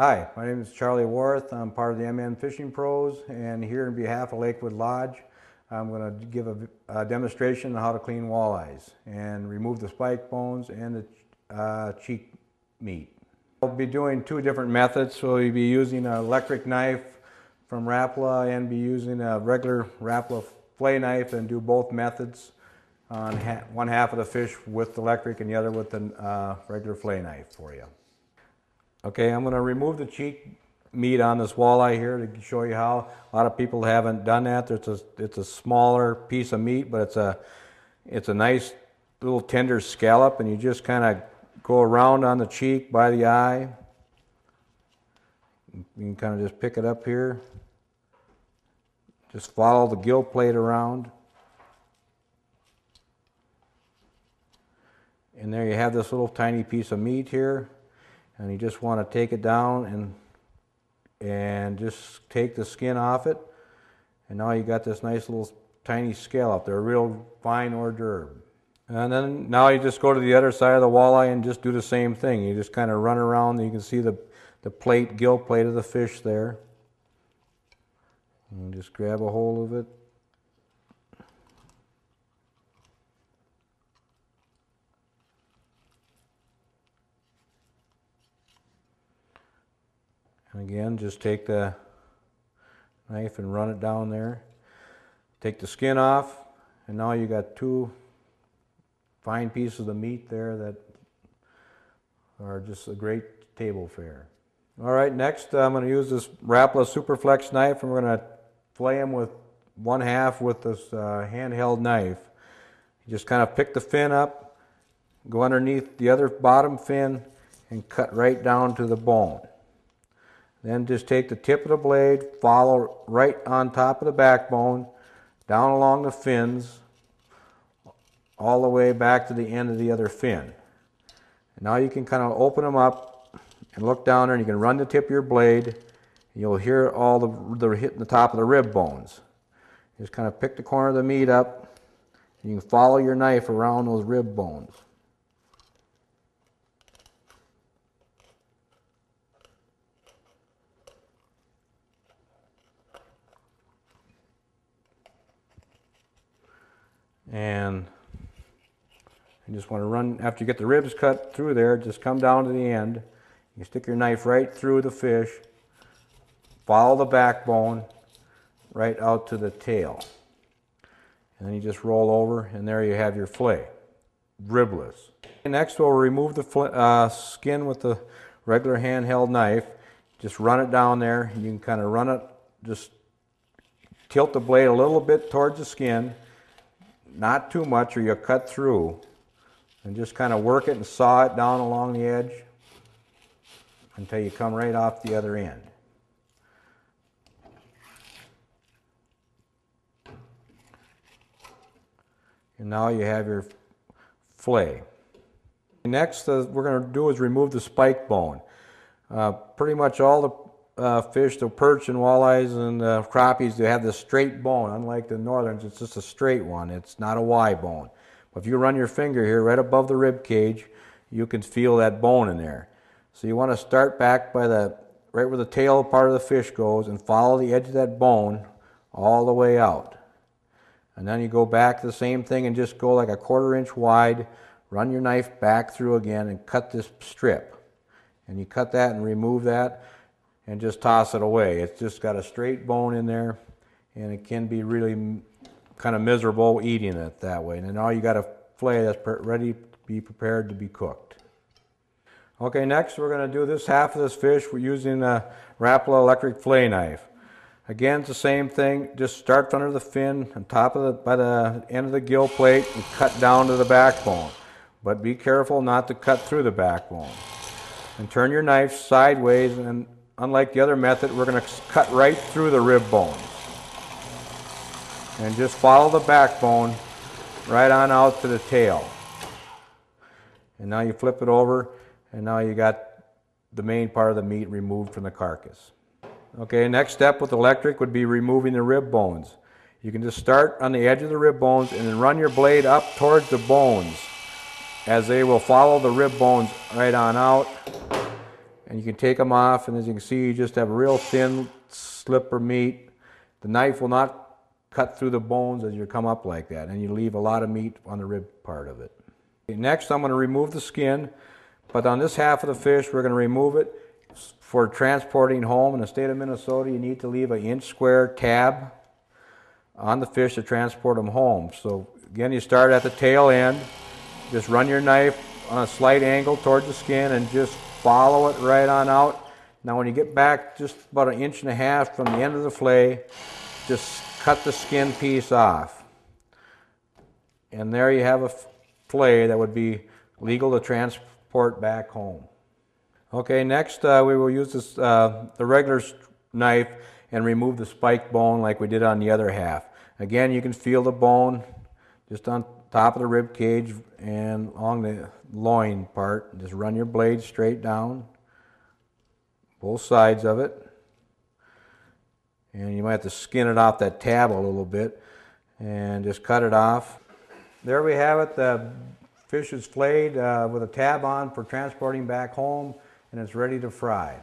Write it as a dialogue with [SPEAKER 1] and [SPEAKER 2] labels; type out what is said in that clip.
[SPEAKER 1] Hi, my name is Charlie Worrath. I'm part of the MN Fishing Pros, and here on behalf of Lakewood Lodge, I'm going to give a demonstration on how to clean walleyes and remove the spike bones and the cheek meat. I'll be doing two different methods. So we'll be using an electric knife from Rapala and be using a regular Rapala fillet knife, and do both methods on one half of the fish with the electric and the other with the regular fillet knife for you. Okay, I'm going to remove the cheek meat on this walleye here to show you how. A lot of people haven't done that. It's a smaller piece of meat, but it's a nice little tender scallop, and you just kind of go around on the cheek by the eye. You can kind of just pick it up here. Just follow the gill plate around. And there you have this little tiny piece of meat here. And you just want to take it down and just take the skin off it. And now you got this nice little tiny scallop. They're a real fine hors d'oeuvre. And then now you just go to the other side of the walleye and just do the same thing. You just kind of run around. You can see the plate, gill plate of the fish there. And just grab a hold of it. And again, just take the knife and run it down there. Take the skin off, and now you got two fine pieces of meat there that are just a great table fare. All right, next I'm going to use this Rapala Superflex knife, and we're going to fillet them with one half with this handheld knife. You just kind of pick the fin up, go underneath the other bottom fin, and cut right down to the bone. Then just take the tip of the blade, follow right on top of the backbone, down along the fins, all the way back to the end of the other fin. And now you can kind of open them up and look down there, and you can run the tip of your blade. You'll hear all the hitting the top of the rib bones. Just kind of pick the corner of the meat up, and you can follow your knife around those rib bones. And you just want to run, after you get the ribs cut through there, just come down to the end. You stick your knife right through the fish, follow the backbone right out to the tail. And then you just roll over, and there you have your fillet, ribless. And next we'll remove the skin with the regular handheld knife. Just run it down there. You can kind of run it, just tilt the blade a little bit towards the skin. Not too much or you'll cut through, and just kind of work it and saw it down along the edge until you come right off the other end. And now you have your fillet. Next we're going to do is remove the spike bone. Pretty much all the fish, the perch and walleyes and crappies, they have this straight bone. Unlike the northerns, it's just a straight one. It's not a Y bone. But if you run your finger here right above the rib cage, you can feel that bone in there. So you want to start back by right where the tail part of the fish goes, and follow the edge of that bone all the way out. And then you go back to the same thing and just go like a 1/4 inch wide, run your knife back through again and cut this strip. And you cut that and remove that, and just toss it away. It's just got a straight bone in there, and it can be really kind of miserable eating it that way. And then now you got a fillet that's ready to be prepared to be cooked. Okay, next we're going to do this half of this fish. We're using a Rapala electric fillet knife. Again, it's the same thing. Just start under the fin on top of by the end of the gill plate and cut down to the backbone. But be careful not to cut through the backbone. And turn your knife sideways, and unlike the other method, we're going to cut right through the rib bones. And just follow the backbone right on out to the tail. And now you flip it over, and now you got the main part of the meat removed from the carcass. Okay, next step with electric would be removing the rib bones. You can just start on the edge of the rib bones and then run your blade up towards the bones, as they will follow the rib bones right on out. and you can take them off, and as you can see, you just have a real thin slip of meat. The knife will not cut through the bones as you come up like that, and you leave a lot of meat on the rib part of it. Next, I'm going to remove the skin, but on this half of the fish, we're going to remove it for transporting home. In the state of Minnesota, you need to leave an inch square tab on the fish to transport them home. So again, you start at the tail end, just run your knife on a slight angle towards the skin and just follow it right on out. Now when you get back just about 1.5 inches from the end of the fillet, just cut the skin piece off. And there you have a fillet that would be legal to transport back home. Okay, next we will use this, the regular knife and remove the spike bone like we did on the other half. Again, you can feel the bone just on top of the rib cage and along the loin part. Just run your blade straight down, both sides of it. And you might have to skin it off that tab a little bit and just cut it off. There we have it. The fish is filleted with a tab on for transporting back home, and it's ready to fry.